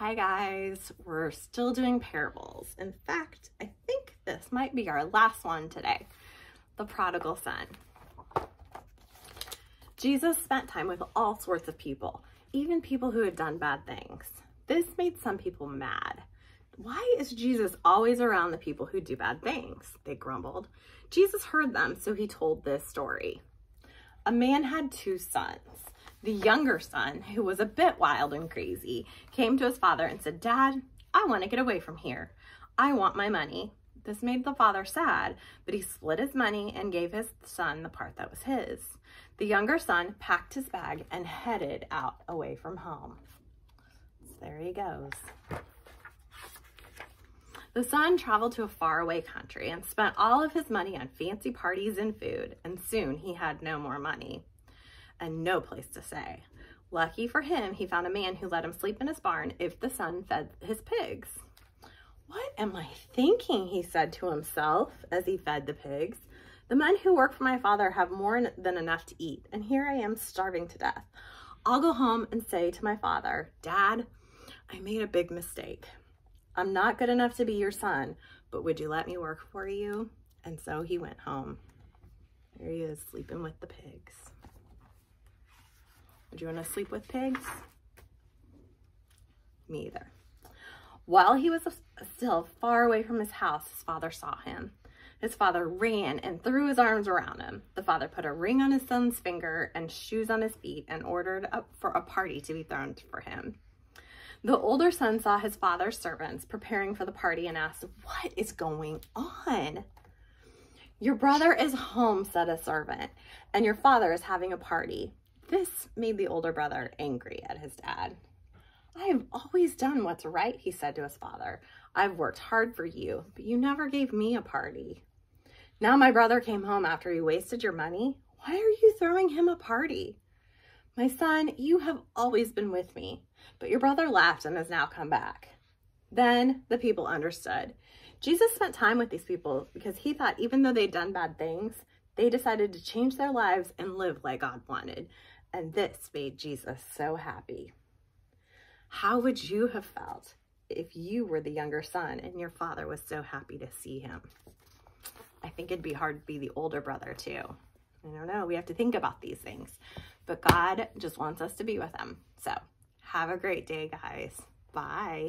Hi guys, we're still doing parables. In fact, I think this might be our last one today, the prodigal son. Jesus spent time with all sorts of people, even people who had done bad things. This made some people mad. Why is Jesus always around the people who do bad things? They grumbled. Jesus heard them, so he told this story. A man had two sons. The younger son, who was a bit wild and crazy, came to his father and said, "Dad, I want to get away from here. I want my money." This made the father sad, but he split his money and gave his son the part that was his. The younger son packed his bag and headed out away from home. So there he goes. The son traveled to a faraway country and spent all of his money on fancy parties and food, and soon he had no more money and no place to stay. Lucky for him, he found a man who let him sleep in his barn if the son fed his pigs. "What am I thinking?" he said to himself as he fed the pigs. "The men who work for my father have more than enough to eat, and here I am starving to death. I'll go home and say to my father, 'Dad, I made a big mistake. I'm not good enough to be your son, but would you let me work for you?'" And so he went home. There he is, sleeping with the pigs. Would you want to sleep with pigs? Me either. While he was still far away from his house, his father saw him. His father ran and threw his arms around him. The father put a ring on his son's finger and shoes on his feet and ordered for a party to be thrown for him. The older son saw his father's servants preparing for the party and asked, "What is going on?" "Your brother is home," said a servant, "and your father is having a party." This made the older brother angry at his dad. "I have always done what's right," he said to his father. "I've worked hard for you, but you never gave me a party. Now my brother came home after he wasted your money. Why are you throwing him a party?" "My son, you have always been with me, but your brother left and has now come back." Then the people understood. Jesus spent time with these people because he thought even though they'd done bad things, they decided to change their lives and live like God wanted. And this made Jesus so happy. How would you have felt if you were the younger son and your father was so happy to see him? I think it'd be hard to be the older brother too. I don't know, we have to think about these things. But God just wants us to be with him. So have a great day, guys. Bye.